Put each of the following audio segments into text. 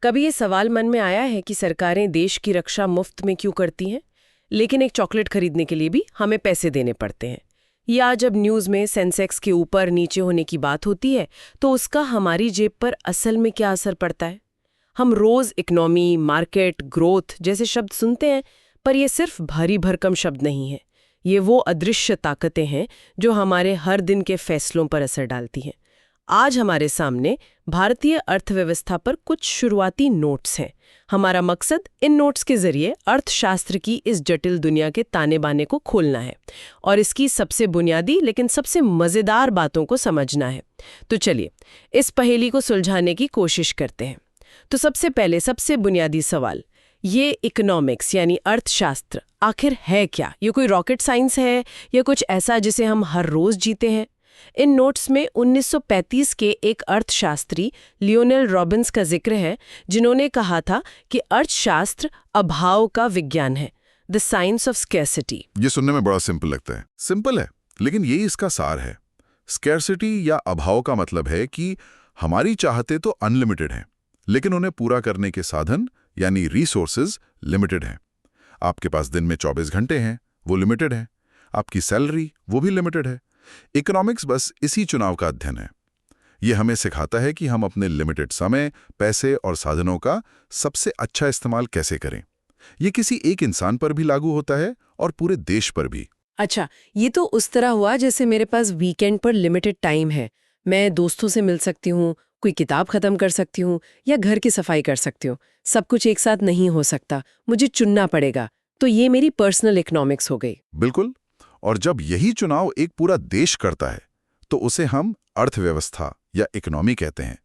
कभी ये सवाल मन में आया है कि सरकारें देश की रक्षा मुफ्त में क्यों करती हैं, लेकिन एक चॉकलेट खरीदने के लिए भी हमें पैसे देने पड़ते हैं। या जब न्यूज़ में सेंसेक्स के ऊपर नीचे होने की बात होती है तो उसका हमारी जेब पर असल में क्या असर पड़ता है। हम रोज़ इकोनॉमी, मार्केट, ग्रोथ जैसे शब्द सुनते हैं, पर ये सिर्फ भारी भरकम शब्द नहीं है। ये वो अदृश्य ताकतें हैं जो हमारे हर दिन के फैसलों पर असर डालती हैं। आज हमारे सामने भारतीय अर्थव्यवस्था पर कुछ शुरुआती नोट्स हैं। हमारा मकसद इन नोट्स के जरिए अर्थशास्त्र की इस जटिल दुनिया के ताने बाने को खोलना है और इसकी सबसे बुनियादी लेकिन सबसे मज़ेदार बातों को समझना है। तो चलिए इस पहेली को सुलझाने की कोशिश करते हैं। तो सबसे पहले सबसे बुनियादी सवाल, ये इकोनॉमिक्स यानी अर्थशास्त्र आखिर है क्या? ये कोई रॉकेट साइंस है या कुछ ऐसा जिसे हम हर रोज जीते हैं? इन नोट्स में 1935 के एक अर्थशास्त्री लियोनेल रॉबिन्स का जिक्र है, जिन्होंने कहा था कि अर्थशास्त्र अभाव का विज्ञान है, द साइंस ऑफ स्कैर्सिटी। ये सुनने में बड़ा सिंपल लगता है। सिंपल है, लेकिन यही इसका सार है। स्कैर्सिटी या अभाव का मतलब है कि हमारी चाहते तो अनलिमिटेड हैं, लेकिन उन्हें पूरा करने के साधन यानी रिसोर्सेज लिमिटेड हैं। आपके पास दिन में 24 घंटे हैं, वो लिमिटेड है। आपकी सैलरी, वो भी लिमिटेड है। इकोनॉमिक्स बस इसी चुनाव का अध्ययन है। ये हमें सिखाता है कि हम अपने लिमिटेड समय, पैसे और साधनों का सबसे अच्छा इस्तेमाल कैसे करें। ये किसी एक इंसान पर भी लागू होता है और पूरे देश पर भी। अच्छा, ये तो उस तरह हुआ जैसे मेरे पास वीकेंड पर लिमिटेड टाइम है। मैं दोस्तों से मिल सकती हूँ, कोई किताब खत्म कर सकती हूँ या घर की सफाई कर सकती हूँ। सब कुछ एक साथ नहीं हो सकता, मुझे चुनना पड़ेगा। तो ये मेरी पर्सनल इकोनॉमिक्स हो गई। बिल्कुल। और जब यही चुनाव एक पूरा देश करता है तो उसे हम अर्थव्यवस्था या इकोनॉमी कहते हैं।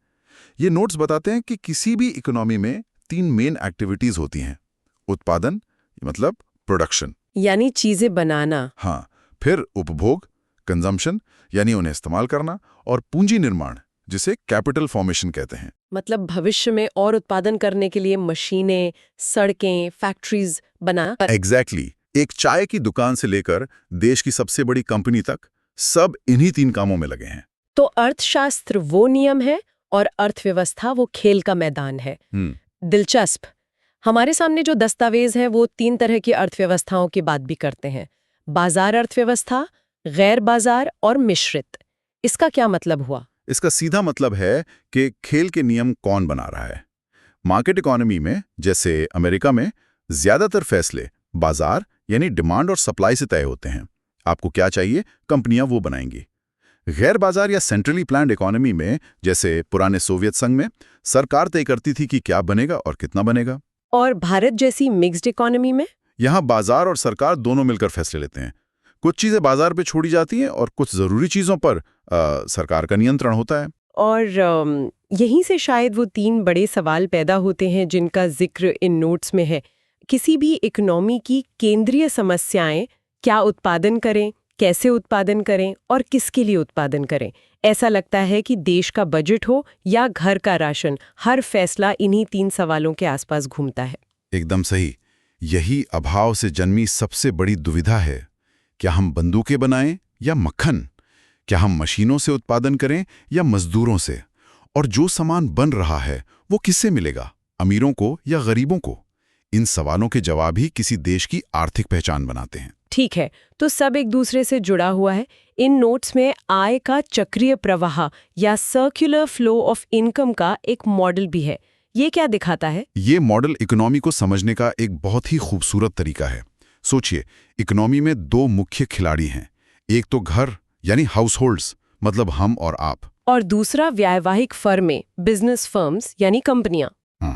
ये नोट्स बताते हैं कि किसी भी इकोनॉमी में 3 मेन एक्टिविटीज होती हैं। उत्पादन मतलब प्रोडक्शन, यानी चीजें बनाना। हाँ। फिर उपभोग, कंजम्पशन यानी उन्हें इस्तेमाल करना, और पूंजी निर्माण जिसे कैपिटल फॉर्मेशन कहते हैं। मतलब भविष्य में और उत्पादन करने के लिए मशीनें, सड़कें, फैक्ट्रीज बना। एग्जैक्टली। एक चाय की दुकान से लेकर देश की सबसे बड़ी कंपनी तक सब इन्हीं 3 कामों में लगे हैं। तो अर्थशास्त्र वो नियम है और अर्थव्यवस्था वो खेल का मैदान है। दिलचस्प। हमारे सामने जो दस्तावेज है वो 3 तरह की अर्थव्यवस्थाओं की बात भी करते हैं। बाजार अर्थव्यवस्था, गैर बाजार और मिश्रित। इसका क्या मतलब हुआ? इसका सीधा मतलब है कि खेल के नियम कौन बना रहा है। मार्केट इकोनॉमी में, जैसे अमेरिका में, ज्यादातर फैसले बाजार यानी डिमांड और सप्लाई से तय होते हैं। आपको क्या चाहिए, कंपनियां वो बनाएंगी। गैर बाजार या सेंट्रली प्लान्ड इकोनॉमी में, जैसे पुराने सोवियत संघ में, सरकार तय करती थी कि क्या बनेगा और कितना बनेगा। और भारत जैसी मिक्स्ड इकोनॉमी में? यहाँ बाजार और सरकार दोनों मिलकर फैसले लेते हैं। कुछ चीजें बाजार पे छोड़ी जाती हैं और कुछ जरूरी चीजों पर सरकार का नियंत्रण होता है। और यहीं से शायद वो 3 बड़े सवाल पैदा होते हैं जिनका जिक्र इन नोट्स में है। किसी भी इकोनॉमी की केंद्रीय समस्याएं, क्या उत्पादन करें, कैसे उत्पादन करें और किसके लिए उत्पादन करें। ऐसा लगता है कि देश का बजट हो या घर का राशन, हर फैसला इन्हीं 3 सवालों के आसपास घूमता है। एकदम सही। यही अभाव से जन्मी सबसे बड़ी दुविधा है। क्या हम बंदूकें बनाएं या मक्खन? क्या हम मशीनों से उत्पादन करें या मजदूरों से? और जो सामान बन रहा है वो किससे मिलेगा, अमीरों को या गरीबों को? इन सवालों के जवाब ही किसी देश की आर्थिक पहचान बनाते हैं। ठीक है, तो सब एक दूसरे से जुड़ा हुआ है। इन नोट्स में आय का चक्रीय प्रवाह या सर्कुलर फ्लो ऑफ इनकम का एक मॉडल भी है। ये क्या दिखाता है? ये मॉडल इकोनॉमी को समझने का एक बहुत ही खूबसूरत तरीका है। सोचिए, इकोनॉमी में 2 मुख्य खिलाड़ी हैं। एक तो घर यानी हाउसहोल्ड्स, मतलब हम और आप, और दूसरा व्यावसायिक फर्में, बिजनेस फर्म्स यानी कंपनियां।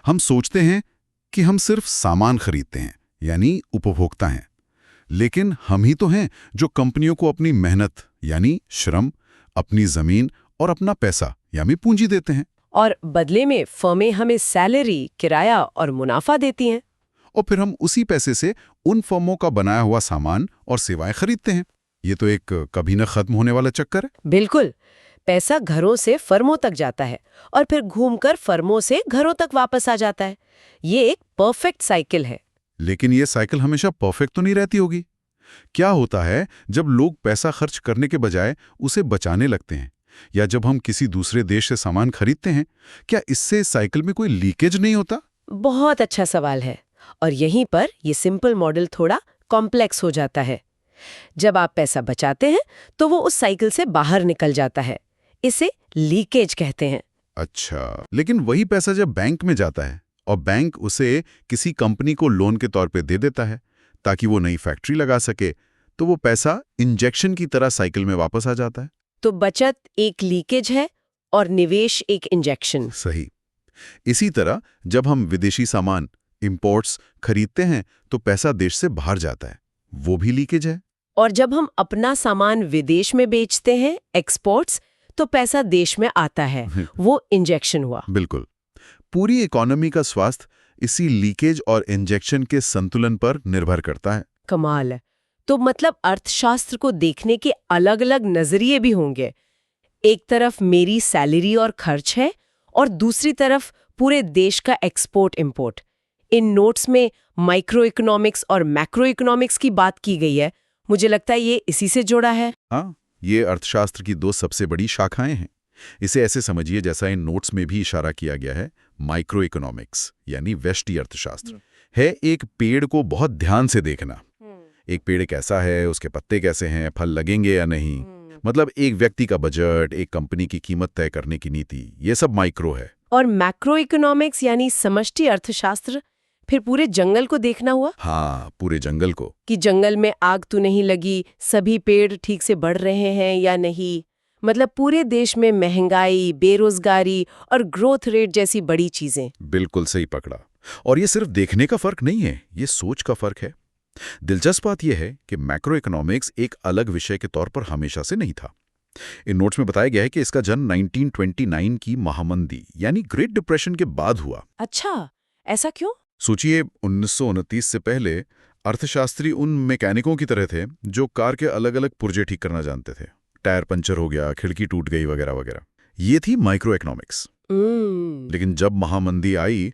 हम सोचते हैं कि हम सिर्फ सामान खरीदते हैं, यानी उपभोक्ता हैं। लेकिन हम ही तो हैं जो कंपनियों को अपनी मेहनत यानी श्रम, अपनी जमीन और अपना पैसा यानी पूंजी देते हैं। और बदले में फर्में हमें सैलरी, किराया और मुनाफा देती हैं। और फिर हम उसी पैसे से उन फर्मों का बनाया हुआ सामान और सेवाएं खरीदते हैं। ये तो एक कभी न खत्म होने वाला चक्कर है। बिल्कुल। पैसा घरों से फर्मों तक जाता है और फिर घूमकर फर्मों से घरों तक वापस आ जाता है। ये एक परफेक्ट साइकिल है। लेकिन ये साइकिल हमेशा परफेक्ट तो नहीं रहती होगी। क्या होता है जब लोग पैसा खर्च करने के बजाय उसे बचाने लगते हैं या जब हम किसी दूसरे देश से सामान खरीदते हैं, क्या इससे साइकिल में कोई लीकेज नहीं होता? बहुत अच्छा सवाल है, और यहीं पर ये सिंपल मॉडल थोड़ा कॉम्प्लेक्स हो जाता है। जब आप पैसा बचाते हैं तो वो उस साइकिल से बाहर निकल जाता है। इसे लीकेज कहते हैं। अच्छा, लेकिन वही पैसा जब बैंक में जाता है और बैंक उसे किसी कंपनी को लोन के तौर पे दे देता है ताकि वो नई फैक्ट्री लगा सके, तो वो पैसा इंजेक्शन की तरह साइकिल में वापस आ जाता है। तो बचत एक लीकेज है और निवेश एक इंजेक्शन। सही। इसी तरह जब हम विदेशी सामान इंपोर्ट्स खरीदते हैं तो पैसा देश से बाहर जाता है, वो भी लीकेज है। और जब हम अपना सामान विदेश में बेचते हैं, एक्सपोर्ट्स, तो पैसा देश में आता है, वो इंजेक्शन हुआ। बिल्कुल। पूरी इकोनॉमी का स्वास्थ्य इसी लीकेज और इंजेक्शन के संतुलन पर निर्भर करता है। कमाल है। तो मतलब अर्थशास्त्र को देखने के अलग-अलग नजरिए भी होंगे। एक तरफ मेरी सैलरी और खर्च है और दूसरी तरफ पूरे देश का एक्सपोर्ट इंपोर्ट। इन नोट्स में माइक्रो इकोनॉमिक्स और मैक्रो इकोनॉमिक्स की बात की गई है। मुझे लगता है ये इसी से जुड़ा है। हाँ, ये अर्थशास्त्र की दो सबसे बड़ी शाखाएं हैं। इसे ऐसे समझिए जैसा इन नोट्स में भी इशारा किया गया है, माइक्रो इकोनॉमिक्स यानी व्यष्टि अर्थशास्त्र है एक पेड़ को बहुत ध्यान से देखना। एक पेड़ कैसा है, उसके पत्ते कैसे हैं, फल लगेंगे या नहीं, मतलब एक व्यक्ति का बजट, एक कंपनी की कीमत तय करने की नीति, ये सब माइक्रो है। और मैक्रो इकोनॉमिक्स यानी समष्टि अर्थशास्त्र फिर पूरे जंगल को देखना हुआ। हाँ, पूरे जंगल को, कि जंगल में आग तो नहीं लगी, सभी पेड़ ठीक से बढ़ रहे हैं या नहीं, मतलब पूरे देश में महंगाई, बेरोजगारी और ग्रोथ रेट जैसी बड़ी चीजें। बिल्कुल सही पकड़ा। और ये सिर्फ देखने का फर्क नहीं है, ये सोच का फर्क है। दिलचस्प बात यह है कि मैक्रो इकोनॉमिक्स एक अलग विषय के तौर पर हमेशा से नहीं था। इन नोट्स में बताया गया है कि इसका जन्म 1929 की महामंदी यानी ग्रेट डिप्रेशन के बाद हुआ। अच्छा, ऐसा क्यों? सोचिए, 1929 से पहले अर्थशास्त्री उन मैकेनिकों की तरह थे जो कार के अलग अलग पुर्जे ठीक करना जानते थे। टायर पंचर हो गया, खिड़की टूट गई वगैरह वगैरह। ये थी माइक्रो इकोनॉमिक्स। लेकिन जब महामंदी आई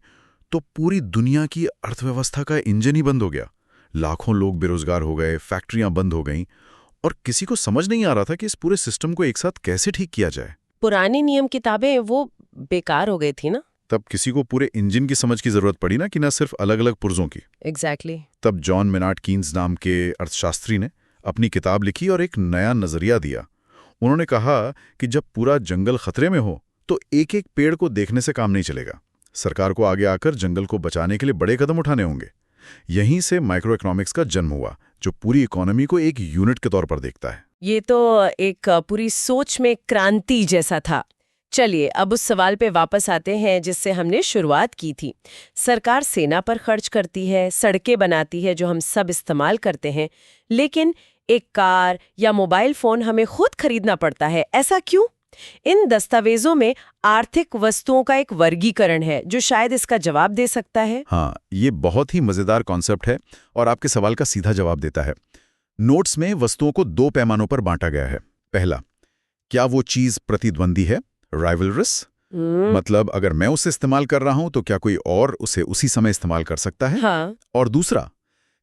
तो पूरी दुनिया की अर्थव्यवस्था का इंजन ही बंद हो गया। लाखों लोग बेरोजगार हो गए, फैक्ट्रियां बंद हो गईं और किसी को समझ नहीं आ रहा था कि इस पूरे सिस्टम को एक साथ कैसे ठीक किया जाए। पुरानी नियम किताबें वो बेकार हो गई थी ना। तब किसी को पूरे इंजन की समझ की जरूरत पड़ी ना, कि न सिर्फ अलग अलग पुर्जों की। एग्जैक्टली। तब जॉन मेनार्ड कीन्स नाम के अर्थशास्त्री ने अपनी किताब लिखी और एक नया नजरिया दिया। उन्होंने कहा कि जब पूरा जंगल खतरे में हो तो एक एक पेड़ को देखने से काम नहीं चलेगा। सरकार को आगे आकर जंगल को बचाने के लिए बड़े कदम उठाने होंगे। यहीं से माइक्रो इकोनॉमिक्स का जन्म हुआ, जो पूरी इकोनॉमी को एक यूनिट के तौर पर देखता है। ये तो एक पूरी सोच में क्रांति जैसा था। चलिए अब उस सवाल पे वापस आते हैं जिससे हमने शुरुआत की थी। सरकार सेना पर खर्च करती है, सड़कें बनाती है जो हम सब इस्तेमाल करते हैं, लेकिन एक कार या मोबाइल फोन हमें खुद खरीदना पड़ता है। ऐसा क्यों? इन दस्तावेजों में आर्थिक वस्तुओं का एक वर्गीकरण है जो शायद इसका जवाब दे सकता है। हाँ, ये बहुत ही मजेदार कॉन्सेप्ट है और आपके सवाल का सीधा जवाब देता है। नोट्स में वस्तुओं को दो पैमानों पर बांटा गया है। पहला, क्या वो चीज प्रतिद्वंदी है, राइवलरस, मतलब अगर मैं उसे इस्तेमाल कर रहा हूं तो क्या कोई और उसे उसी समय इस्तेमाल कर सकता है। हाँ। और दूसरा,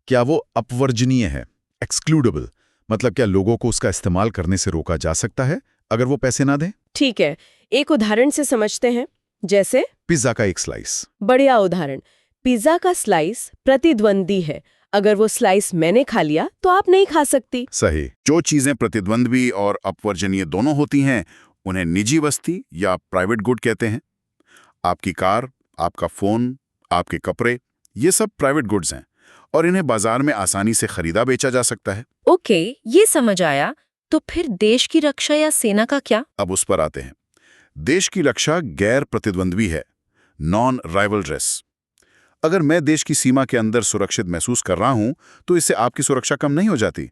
क्या वो अपवर्जनीय है, एक्सक्लूडेबल, मतलब क्या लोगों को उसका इस्तेमाल करने से रोका जा सकता है अगर वो पैसे ना दें। ठीक है, एक उदाहरण से समझते हैं। जैसे पिज्जा का एक स्लाइस। बढ़िया उदाहरण। पिज्जा का स्लाइस प्रतिद्वंदी है। अगर वो स्लाइस मैंने खा लिया तो आप नहीं खा सकती। सही। जो चीजें प्रतिद्वंद्वी और अपवर्जनीय दोनों होती हैं उन्हें निजी वस्तु या प्राइवेट गुड कहते हैं। आपकी कार, आपका फोन, आपके कपड़े, ये सब प्राइवेट गुड्स हैं और इन्हें बाजार में आसानी से खरीदा बेचा जा सकता है। ओके, ये समझ आया। तो फिर देश की रक्षा या सेना का क्या? अब उस पर आते हैं। देश की रक्षा गैर प्रतिद्वंद्वी है, नॉन राइवलरस। अगर मैं देश की सीमा के अंदर सुरक्षित महसूस कर रहा हूं तो इससे आपकी सुरक्षा कम नहीं हो जाती।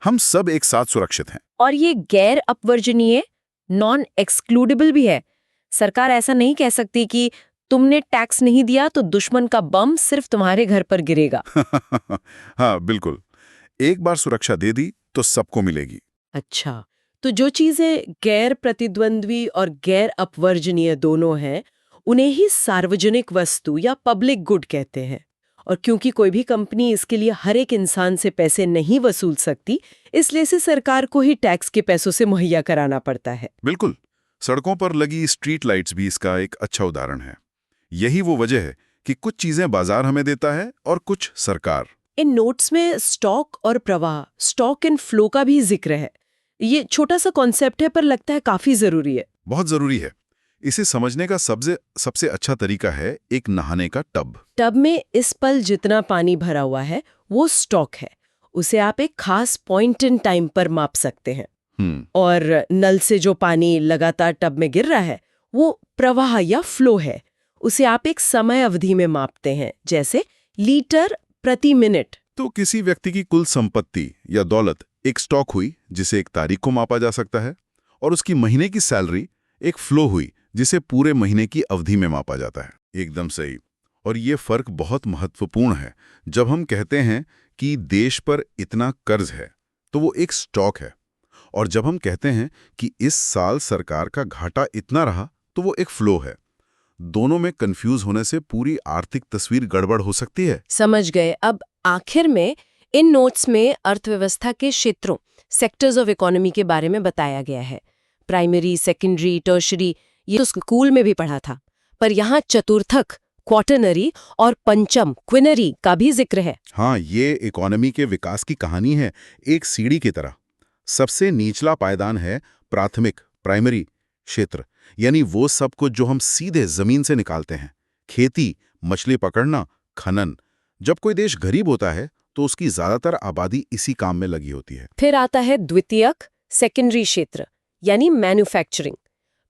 हम सब एक साथ सुरक्षित हैं। और ये गैर अपवर्जनीय, नॉन एक्सक्लूडेबल भी है। सरकार ऐसा नहीं कह सकती कि तुमने टैक्स नहीं दिया तो दुश्मन का बम सिर्फ तुम्हारे घर पर गिरेगा। हाँ, बिल्कुल। एक बार सुरक्षा दे दी तो सबको मिलेगी। अच्छा, तो जो चीजें गैर प्रतिद्वंद्वी और गैर अपवर्जनीय दोनों हैं, उन्हें ही सार्वजनिक वस्तु या पब्लिक गुड कहते हैं। और क्योंकि कोई भी कंपनी इसके लिए हर एक इंसान से पैसे नहीं वसूल सकती, इसलिए से सरकार को ही टैक्स के पैसों से मुहैया कराना पड़ता है। बिल्कुल। सड़कों पर लगी स्ट्रीट लाइट्स भी इसका एक अच्छा उदाहरण है। यही वो वजह है कि कुछ चीजें बाजार हमें देता है और कुछ सरकार। इन नोट्स में स्टॉक और प्रवाह, स्टॉक एंड फ्लो का भी जिक्र है। ये छोटा सा कॉन्सेप्ट है पर लगता है काफी जरूरी है। बहुत जरूरी है। इसे समझने का सबसे अच्छा तरीका है एक नहाने का टब। टब में इस पल जितना पानी भरा हुआ है वो स्टॉक है। उसे आप एक खास पॉइंट इन टाइम पर माप सकते हैं। और नल से जो पानी लगातार टब में गिर रहा है वो प्रवाह या फ्लो है। उसे आप एक समय अवधि में मापते हैं, जैसे लीटर प्रति मिनट। तो किसी व्यक्ति की कुल संपत्ति या दौलत एक स्टॉक हुई जिसे एक तारीख को मापा जा सकता है, और उसकी महीने की सैलरी एक फ्लो हुई जिसे पूरे महीने की अवधि में मापा जाता है। एकदम सही। और ये फर्क बहुत महत्वपूर्ण है। जब हम कहते हैं कि देश पर इतना कर्ज है तो वो एक स्टॉक है, और जब हम कहते हैं कि इस साल सरकार का घाटा इतना रहा तो वो एक फ्लो है। दोनों में कंफ्यूज होने से पूरी आर्थिक तस्वीर गड़बड़ हो सकती है। समझ गए। अब आखिर में इन नोट्स में अर्थव्यवस्था के क्षेत्रों, सेक्टर्स ऑफ इकोनॉमी के बारे में बताया गया है। प्राइमरी, सेकेंडरी, टर्शरी, ये तो स्कूल में भी पढ़ा था, पर यहाँ चतुर्थक, क्वार्टनरी और पंचम, क्विनरी का भी जिक्र है। हाँ, ये इकोनॉमी के विकास की कहानी है, एक सीढ़ी की तरह। सबसे निचला पायदान है प्राथमिक, प्राइमरी क्षेत्र, यानी वो सब कुछ जो हम सीधे जमीन से निकालते हैं। खेती, मछली पकड़ना, खनन। जब कोई देश गरीब होता है तो उसकी ज्यादातर आबादी इसी काम में लगी होती है। फिर आता है द्वितीयक, सेकेंडरी क्षेत्र, यानी मैन्युफैक्चरिंग।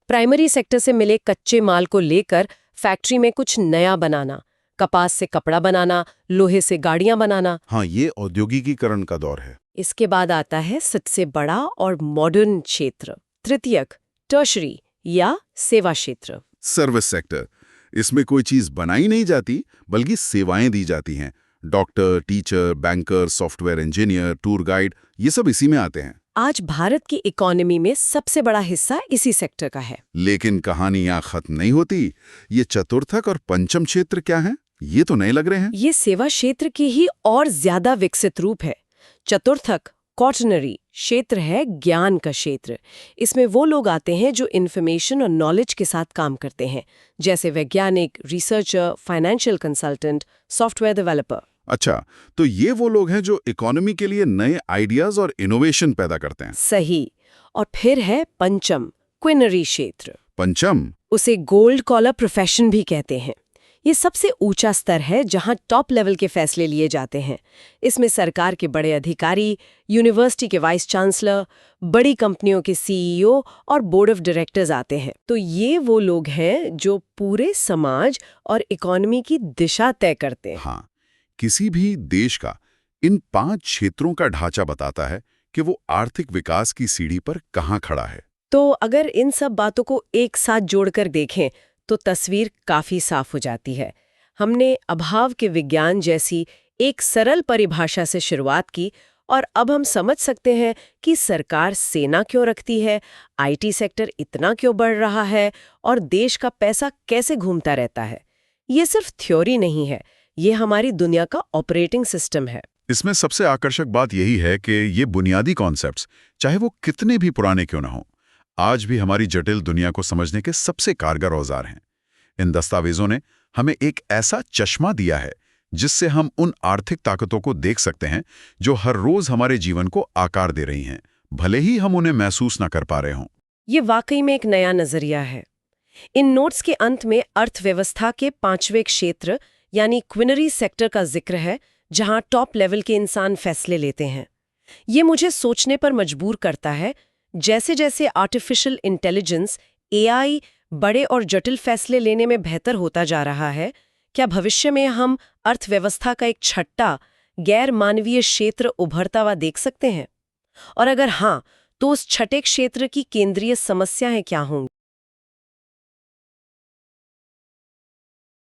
प्राइमरी सेक्टर से मिले कच्चे माल को लेकर फैक्ट्री में कुछ नया बनाना, कपास से कपड़ा बनाना, लोहे से गाड़ियां बनाना। हाँ, ये औद्योगिकीकरण का दौर है। इसके बाद आता है सबसे बड़ा और मॉडर्न क्षेत्र, तृतीयक, टर्शरी या सेवा क्षेत्र। Service sector. इसमें कोई चीज बनाई नहीं जाती बल्कि सेवाएं दी जाती हैं। Doctor, teacher, banker, software engineer, tour guide, ये सब इसी में आते हैं। आज भारत की इकोनॉमी में सबसे बड़ा हिस्सा इसी सेक्टर का है। लेकिन कहानी यहाँ खत्म नहीं होती। ये चतुर्थक और पंचम क्षेत्र क्या हैं? ये तो नए लग रहे हैं। ये सेवा क्षेत्र की ही और ज्यादा विकसित रूप है। चतुर्थक, क्वार्टनरी क्षेत्र है ज्ञान का क्षेत्र। इसमें वो लोग आते हैं जो इन्फॉर्मेशन और नॉलेज के साथ काम करते हैं, जैसे वैज्ञानिक, researcher, financial consultant, software developer. अच्छा, तो ये वो लोग हैं जो इकोनॉमी के लिए नए आइडियाज और इनोवेशन पैदा करते हैं। सही। और फिर है पंचम, क्विनरी क्षेत्र। पंचम, उसे गोल्ड कॉलर प्रोफेशन भी कहते हैं। ये सबसे ऊंचा स्तर है जहां टॉप लेवल के फैसले लिए जाते हैं। इसमें सरकार के बड़े अधिकारी, यूनिवर्सिटी के वाइस चांसलर, बड़ी कंपनियों के सीईओ और बोर्ड ऑफ डायरेक्टर्स आते हैं। तो ये वो लोग हैं जो पूरे समाज और इकोनॉमी की दिशा तय करते हैं। हाँ, किसी भी देश का इन 5 क्षेत्रों का ढांचा बताता है कि वो आर्थिक विकास की सीढ़ी पर कहाँ खड़ा है। तो अगर इन सब बातों को एक साथ जोड़कर देखें तो तस्वीर काफी साफ हो जाती है। हमने अभाव के विज्ञान जैसी एक सरल परिभाषा से शुरुआत की, और अब हम समझ सकते हैं कि सरकार सेना क्यों रखती है, आईटी सेक्टर इतना क्यों बढ़ रहा है और देश का पैसा कैसे घूमता रहता है। ये सिर्फ थ्योरी नहीं है, ये हमारी दुनिया का ऑपरेटिंग सिस्टम है। इसमें सबसे आकर्षक बात यही है कि ये बुनियादी कॉन्सेप्ट्स, चाहे वो कितने भी पुराने क्यों न हों, आज भी हमारी जटिल दुनिया को समझने के सबसे कारगर औजार हैं। इन दस्तावेजों ने हमें एक ऐसा चश्मा दिया है जिससे हम उन आर्थिक ताकतों को देख सकते हैं जो हर रोज हमारे जीवन को आकार दे रही हैं, भले ही हम उन्हें महसूस न कर पा रहे हों। ये वाकई में एक नया नजरिया है। इन नोट्स के अंत में अर्थव्यवस्था के 5वें क्षेत्र यानी क्विनरी सेक्टर का जिक्र है, जहां टॉप लेवल के इंसान फैसले लेते हैं। ये मुझे सोचने पर मजबूर करता है, जैसे जैसे आर्टिफिशियल इंटेलिजेंस, एआई बड़े और जटिल फैसले लेने में बेहतर होता जा रहा है, क्या भविष्य में हम अर्थव्यवस्था का एक छठा, गैर मानवीय क्षेत्र उभरता हुआ देख सकते हैं? और अगर हाँ, तो उस छठे क्षेत्र की केंद्रीय समस्याएं क्या होंगी?